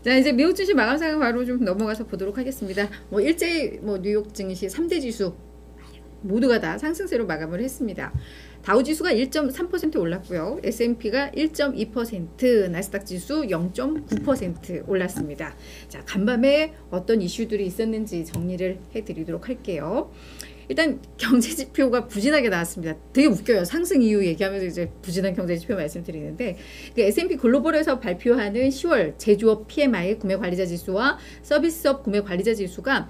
자, 이제 미국 증시 마감 상황 바로 좀 넘어가서 보도록 하겠습니다. 뭐 일제히 뭐 뉴욕 증시 3대 지수 모두가 다 상승세로 마감을 했습니다. 다우지수가 1.3% 올랐고요. S&P가 1.2%, 나스닥 지수 0.9% 올랐습니다. 자, 간밤에 어떤 이슈들이 있었는지 정리를 해드리도록 할게요. 일단 경제지표가 부진하게 나왔습니다. 되게 웃겨요. 상승 이유 얘기하면서 이제 부진한 경제지표 말씀드리는데, S&P 글로벌에서 발표하는 10월 제조업 PMI 구매관리자 지수와 서비스업 구매관리자 지수가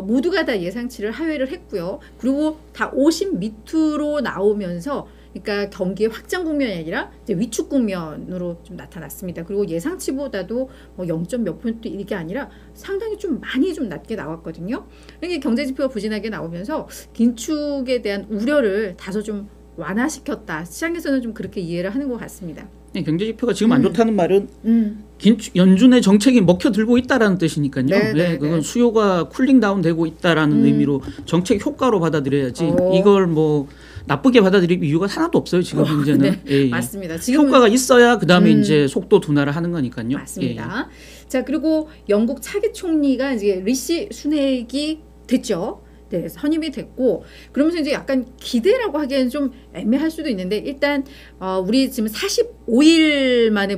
모두가 다 예상치를 하회를 했고요. 그리고 다 50 밑으로 나오면서, 그러니까 경기의 확장 국면이 아니라 이제 위축 국면으로 좀 나타났습니다. 그리고 예상치보다도 뭐 0. 몇 % 이게 아니라 상당히 좀 많이 좀 낮게 나왔거든요. 이게 경제지표가 부진하게 나오면서 긴축에 대한 우려를 다소 좀 완화시켰다. 시장에서는 좀 그렇게 이해를 하는 것 같습니다. 네, 경제지표가 지금 안 좋다는 말은 연준의 정책이 먹혀들고 있다라는 뜻이니까요. 네, 그건 수요가 쿨링다운 되고 있다라는 의미로 정책 효과로 받아들여야지 이걸 뭐 나쁘게 받아들일 이유가 하나도 없어요. 지금 현재는. 네, 예, 맞습니다. 지금 효과가 있어야 그 다음에 이제 속도 둔화를 하는 거니까요. 맞습니다. 자, 그리고 영국 차기 총리가 이제 리시 수넥이 됐죠. 네, 선임이 됐고, 그러면서 이제 약간 기대라고 하기에는 좀 애매할 수도 있는데, 일단 우리 지금 45일 만에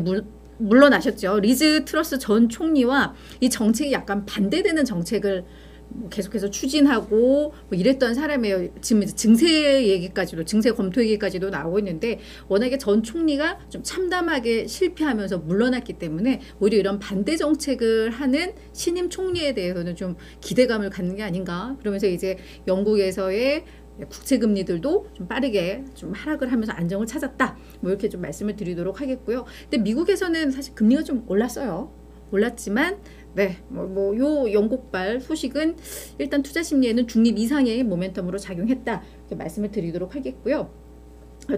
물러나셨죠. 리즈 트러스 전 총리와 이 정책이 약간 반대되는 정책을 뭐 계속해서 추진하고 뭐 이랬던 사람이에요. 지금 이제 증세 검토 얘기까지도 나오고 있는데, 워낙에 전 총리가 좀 참담하게 실패하면서 물러났기 때문에 오히려 이런 반대 정책을 하는 신임 총리에 대해서는 좀 기대감을 갖는 게 아닌가. 그러면서 이제 영국에서의 국채 금리들도 좀 빠르게 좀 하락을 하면서 안정을 찾았다. 뭐 이렇게 좀 말씀을 드리도록 하겠고요. 근데 미국에서는 사실 금리가 좀 올랐어요. 올랐지만 네, 요 영국발 소식은 일단 투자 심리에는 중립 이상의 모멘텀으로 작용했다. 이렇게 말씀을 드리도록 하겠고요.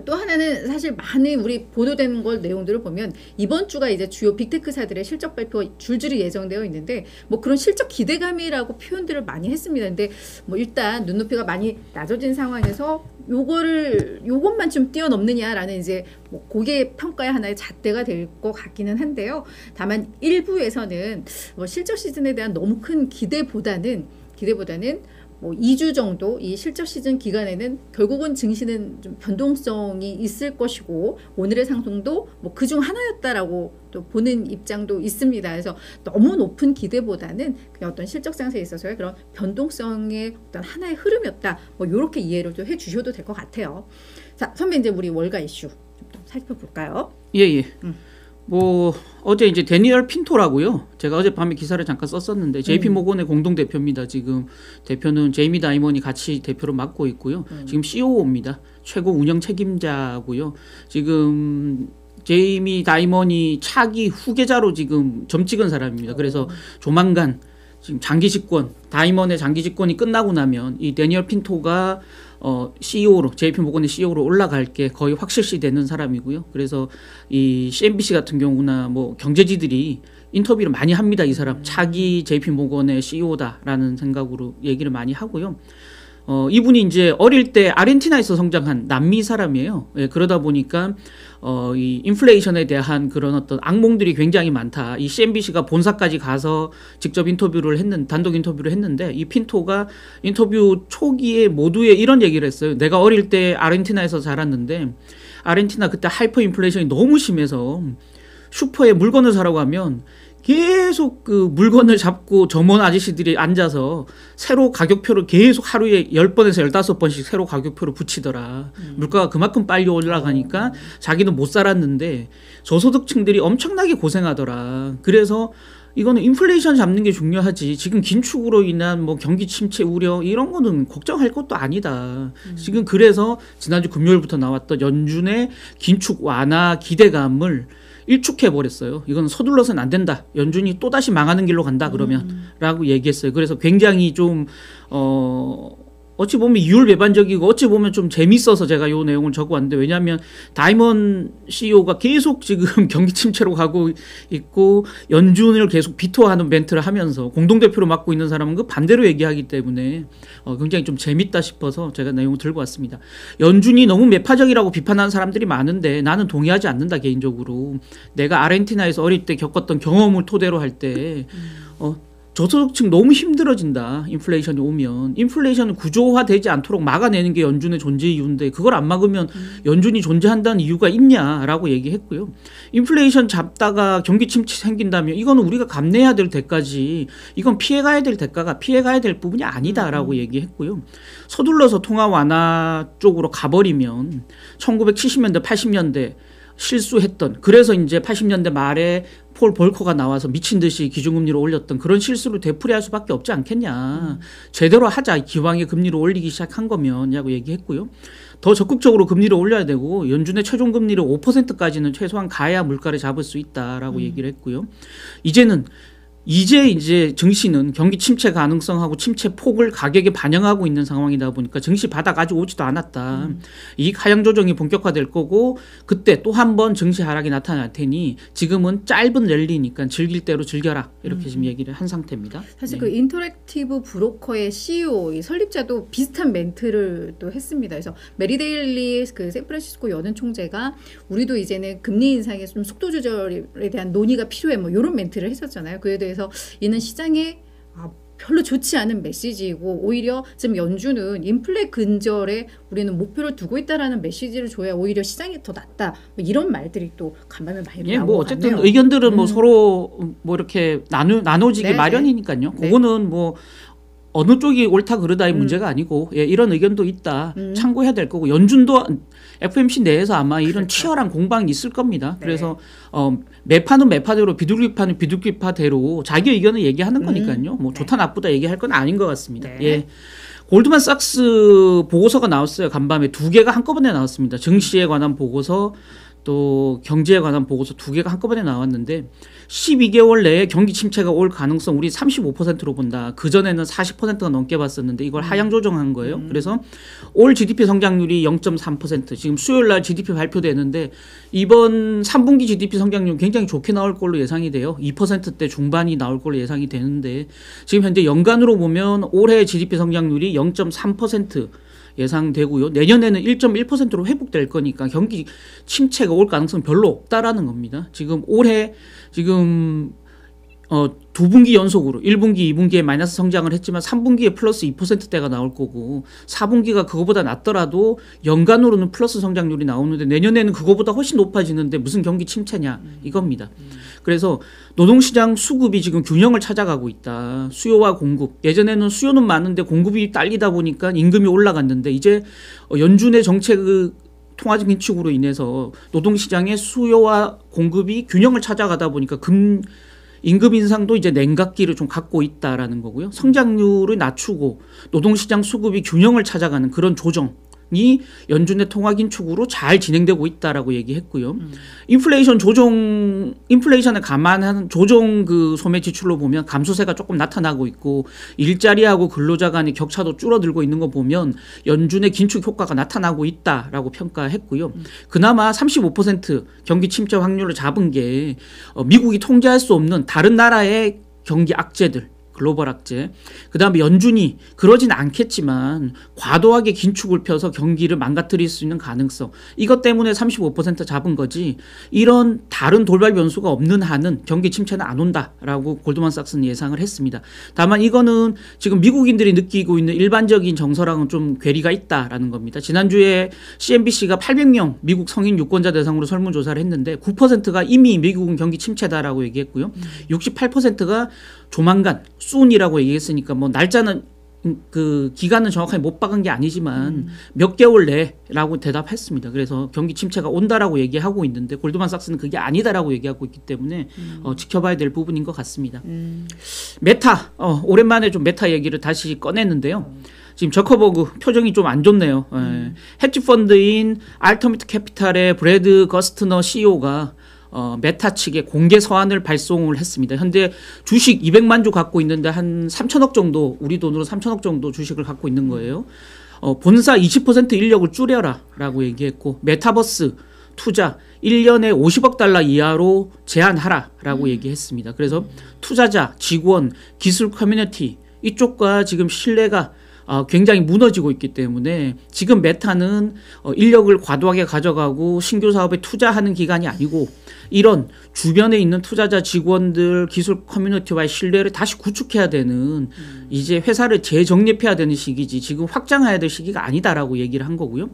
또 하나는 사실 많은 우리 보도된 걸 내용들을 보면 이번 주가 이제 주요 빅테크사들의 실적 발표가 줄줄이 예정되어 있는데, 뭐 그런 실적 기대감이라고 표현들을 많이 했습니다. 근데 뭐 일단 눈높이가 많이 낮아진 상황에서 요것만 좀 뛰어넘느냐라는 이제 뭐 고객 평가의 하나의 잣대가 될 것 같기는 한데요. 다만 일부에서는 뭐 실적 시즌에 대한 너무 큰 기대보다는 뭐 2주 정도 이 실적 시즌 기간에는 결국은 증시는 좀 변동성이 있을 것이고, 오늘의 상승도 뭐 그중 하나였다라고 또 보는 입장도 있습니다. 그래서 너무 높은 기대보다는 그냥 어떤 실적 상승에 있어서의 그런 변동성의 어떤 하나의 흐름이었다. 뭐 이렇게 이해를 좀 해주셔도 될 것 같아요. 자, 선배 이제 우리 월가 이슈 좀 살펴볼까요? 예. 뭐 어제 이제 데니얼 핀토라고요. 제가 어젯밤에 기사를 잠깐 썼었는데 JP 모건의 공동 대표입니다. 지금 대표는 제이미 다이먼이 같이 대표로 맡고 있고요. 지금 COO입니다. 최고 운영 책임자고요. 지금 제이미 다이먼이 차기 후계자로 지금 점 찍은 사람입니다. 그래서 조만간 지금 장기 집권, 다이먼의 장기 집권이 끝나고 나면 이 데니얼 핀토가 CEO로, JP 모건의 CEO로 올라갈 게 거의 확실시 되는 사람이고요. 그래서 이 CNBC 같은 경우나 뭐 경제지들이 인터뷰를 많이 합니다. 이 사람 차기 JP 모건의 CEO다라는 생각으로 얘기를 많이 하고요. 이분이 이제 어릴 때 아르헨티나에서 성장한 남미 사람이에요. 예, 그러다 보니까 이 인플레이션에 대한 그런 어떤 악몽들이 굉장히 많다. 이 CNBC가 본사까지 가서 직접 단독 인터뷰를 했는데, 이 핀토가 인터뷰 초기에 모두에 이런 얘기를 했어요. 내가 어릴 때 아르헨티나에서 자랐는데 아르헨티나 그때 하이퍼 인플레이션이 너무 심해서 슈퍼에 물건을 사라고 하면 계속 그 물건을 잡고 점원 아저씨들이 앉아서 새로 가격표를 계속 하루에 10번에서 15번씩 새로 가격표를 붙이더라. 물가가 그만큼 빨리 올라가니까 자기는 못 살았는데 저소득층들이 엄청나게 고생하더라. 그래서 이거는 인플레이션 잡는 게 중요하지, 지금 긴축으로 인한 뭐 경기 침체 우려 이런 거는 걱정할 것도 아니다. 지금 그래서 지난주 금요일부터 나왔던 연준의 긴축 완화 기대감을 일축해버렸어요. 이건 서둘러서는 안 된다. 연준이 또다시 망하는 길로 간다 그러면 라고 얘기했어요. 그래서 굉장히 좀 어찌 보면 이율배반적이고 어찌 보면 좀 재밌어서 제가 이 내용을 적어왔는데, 왜냐하면 다이먼 CEO가 계속 지금 경기 침체로 가고 있고 연준을 계속 비토하는 멘트를 하면서 공동대표로 맡고 있는 사람은 그 반대로 얘기하기 때문에 굉장히 좀 재밌다 싶어서 제가 내용을 들고 왔습니다. 연준이 너무 매파적이라고 비판하는 사람들이 많은데 나는 동의하지 않는다, 개인적으로. 내가 아르헨티나에서 어릴 때 겪었던 경험을 토대로 할 때 저소득층 너무 힘들어진다. 인플레이션이 오면. 인플레이션은 구조화되지 않도록 막아내는 게 연준의 존재 이유인데 그걸 안 막으면 연준이 존재한다는 이유가 있냐라고 얘기했고요. 인플레이션 잡다가 경기 침체 생긴다면 이거는 우리가 감내해야 될 대가지, 이건 피해가야 될 대가가 피해가야 될 부분이 아니다라고 얘기했고요. 서둘러서 통화 완화 쪽으로 가버리면 1970년대 80년대 실수했던, 그래서 이제 80년대 말에 폴 볼커가 나와서 미친 듯이 기준금리를 올렸던 그런 실수를 되풀이할 수밖에 없지 않겠냐. 제대로 하자, 기왕에 금리를 올리기 시작한 거면이라고 얘기했고요. 더 적극적으로 금리를 올려야 되고 연준의 최종 금리를 5%까지는 최소한 가야 물가를 잡을 수 있다라고 얘기를 했고요. 이제 증시는 경기 침체 가능성하고 침체 폭을 가격에 반영하고 있는 상황이다 보니까 증시 바닥 아직 오지도 않았다. 이 하향 조정이 본격화될 거고 그때 또 한 번 증시 하락이 나타날 테니 지금은 짧은 랠리니까 즐길 대로 즐겨라, 이렇게 지금 얘기를 한 상태입니다. 사실 그 인터랙티브 브로커의 CEO, 이 설립자도 비슷한 멘트를 또 했습니다. 그래서 메리 데일리 그 샌프란시스코 연은 총재가 우리도 이제는 금리 인상에 좀 속도 조절에 대한 논의가 필요해, 뭐 이런 멘트를 했었잖아요. 그에 대해서 이는 시장에 별로 좋지 않은 메시지이고 오히려 지금 연준은 인플레 근절에 우리는 목표를 두고 있다라는 메시지를 줘야 오히려 시장이 더 낫다, 뭐 이런 말들이 또 간밤에 많이 나오고 어쨌든 같네요. 의견들은 뭐 서로 뭐 이렇게 나눠지기 네네. 마련이니까요. 네. 그거는 뭐 어느 쪽이 옳다 그르다의 문제가 아니고 이런 의견도 있다, 참고해야 될 거고, 연준도 FOMC 내에서 아마 이런 치열한 공방이 있을 겁니다. 네. 그래서 매파는 매파대로 비둘기파는 비둘기파대로 자기 의견을 얘기하는 거니까요. 뭐 좋다 나쁘다 얘기할 건 아닌 것 같습니다. 네. 예. 골드만삭스 보고서가 나왔어요. 간밤에 2개가 한꺼번에 나왔습니다. 증시에 관한 보고서, 또 경제에 관한 보고서 2개가 한꺼번에 나왔는데 12개월 내에 경기 침체가 올 가능성 우리 35%로 본다. 그전에는 40%가 넘게 봤었는데 이걸 하향 조정한 거예요. 그래서 올 GDP 성장률이 0.3%, 지금 수요일 날 GDP 발표되는데 이번 3분기 GDP 성장률 굉장히 좋게 나올 걸로 예상이 돼요. 2%대 중반이 나올 걸로 예상이 되는데 지금 현재 연간으로 보면 올해 GDP 성장률이 0.3% 예상되고요. 내년에는 1.1%로 회복될 거니까 경기 침체가 올 가능성 별로 없다라는 겁니다. 지금 올해 2분기 연속으로 1분기, 2분기에 마이너스 성장을 했지만 3분기에 플러스 2%대가 나올 거고 4분기가 그거보다 낮더라도 연간으로는 플러스 성장률이 나오는데 내년에는 그거보다 훨씬 높아지는데 무슨 경기 침체냐 이겁니다. 그래서 노동시장 수급이 지금 균형을 찾아가고 있다. 수요와 공급. 예전에는 수요는 많은데 공급이 딸리다 보니까 임금이 올라갔는데 이제 연준의 정책 통화적 긴축으로 인해서 노동시장의 수요와 공급이 균형을 찾아가다 보니까 임금 인상도 이제 냉각기를 좀 갖고 있다라는 거고요. 성장률을 낮추고 노동시장 수급이 균형을 찾아가는 그런 조정이 연준의 통화 긴축으로 잘 진행되고 있다라고 얘기했고요. 인플레이션을 감안하는 조정 그 소매 지출로 보면 감소세가 조금 나타나고 있고 일자리하고 근로자 간의 격차도 줄어들고 있는 거 보면 연준의 긴축 효과가 나타나고 있다라고 평가했고요. 그나마 35% 경기 침체 확률을 잡은 게 미국이 통제할 수 없는 다른 나라의 경기 악재들, 글로벌 악재. 그다음에 연준이 그러진 않겠지만 과도하게 긴축을 펴서 경기를 망가뜨릴 수 있는 가능성. 이것 때문에 35% 잡은 거지. 이런 다른 돌발 변수가 없는 한은 경기 침체는 안 온다라고 골드만삭스는 예상을 했습니다. 다만 이거는 지금 미국인들이 느끼고 있는 일반적인 정서랑은 좀 괴리가 있다라는 겁니다. 지난주에 CNBC가 800명 미국 성인 유권자 대상으로 설문조사를 했는데 9%가 이미 미국은 경기 침체다라고 얘기했고요. 68%가 조만간 soon이라고 얘기했으니까 뭐 날짜는 그 기간은 정확하게 못 박은 게 아니지만 몇 개월 내라고 대답했습니다. 그래서 경기 침체가 온다라고 얘기하고 있는데 골드만삭스는 그게 아니다라고 얘기하고 있기 때문에 지켜봐야 될 부분인 것 같습니다. 메타 오랜만에 좀 메타 얘기를 다시 꺼냈는데요. 지금 저커버그 표정이 좀 안 좋네요. 헤지펀드인 알터미트 캐피탈의 브래드 거스트너 CEO가 메타 측에 공개 서한을 발송을 했습니다. 현재 주식 200만 주 갖고 있는데 한 3천억 정도, 우리 돈으로 3천억 정도 주식을 갖고 있는 거예요. 본사 20% 인력을 줄여라라고 얘기했고, 메타버스 투자 1년에 50억 달러 이하로 제한하라라고 얘기했습니다. 그래서 투자자, 직원, 기술 커뮤니티 이쪽과 지금 신뢰가 굉장히 무너지고 있기 때문에 지금 메타는 인력을 과도하게 가져가고 신규 사업에 투자하는 기간이 아니고, 이런 주변에 있는 투자자, 직원들, 기술 커뮤니티와의 신뢰를 다시 구축해야 되는, 이제 회사를 재정립해야 되는 시기지 지금 확장해야 될 시기가 아니다라고 얘기를 한 거고요.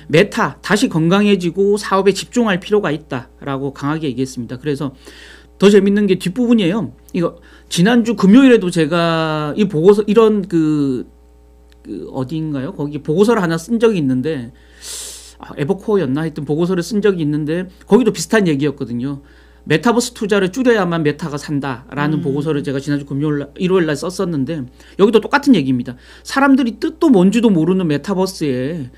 메타 다시 건강해지고 사업에 집중할 필요가 있다라고 강하게 얘기했습니다. 그래서 더 재밌는 게 뒷부분이에요. 이거 지난주 금요일에도 제가 이 보고서, 이런 그 어디인가요? 거기 보고서를 하나 쓴 적이 있는데, 에버코어였나? 하여튼 보고서를 쓴 적이 있는데 거기도 비슷한 얘기였거든요. 메타버스 투자를 줄여야만 메타가 산다라는 보고서를 제가 지난주 일요일 날 썼었는데, 여기도 똑같은 얘기입니다. 사람들이 뜻도 뭔지도 모르는 메타버스에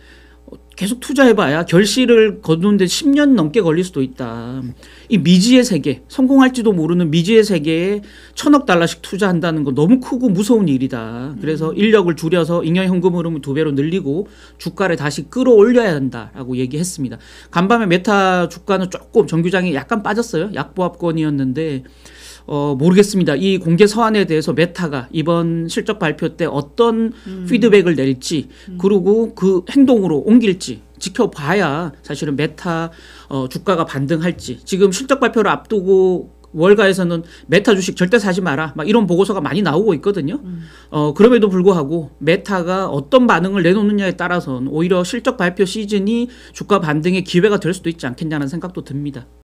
계속 투자해봐야 결실을 거두는데 10년 넘게 걸릴 수도 있다. 이 미지의 세계, 성공할지도 모르는 미지의 세계에 1,000억 달러씩 투자한다는 건 너무 크고 무서운 일이다. 그래서 인력을 줄여서 잉여 현금 흐름을 2배로 늘리고 주가를 다시 끌어올려야 한다라고 얘기했습니다. 간밤에 메타 주가는 조금 정규장이 약간 빠졌어요. 약보합권이었는데 모르겠습니다. 이 공개 서한에 대해서 메타가 이번 실적 발표 때 어떤 피드백을 낼지, 그리고 그 행동으로 옮길지 지켜봐야 사실은 메타 주가가 반등할지. 지금 실적 발표를 앞두고 월가에서는 메타 주식 절대 사지 마라, 막 이런 보고서가 많이 나오고 있거든요. 그럼에도 불구하고 메타가 어떤 반응을 내놓느냐에 따라서는 오히려 실적 발표 시즌이 주가 반등의 기회가 될 수도 있지 않겠냐는 생각도 듭니다.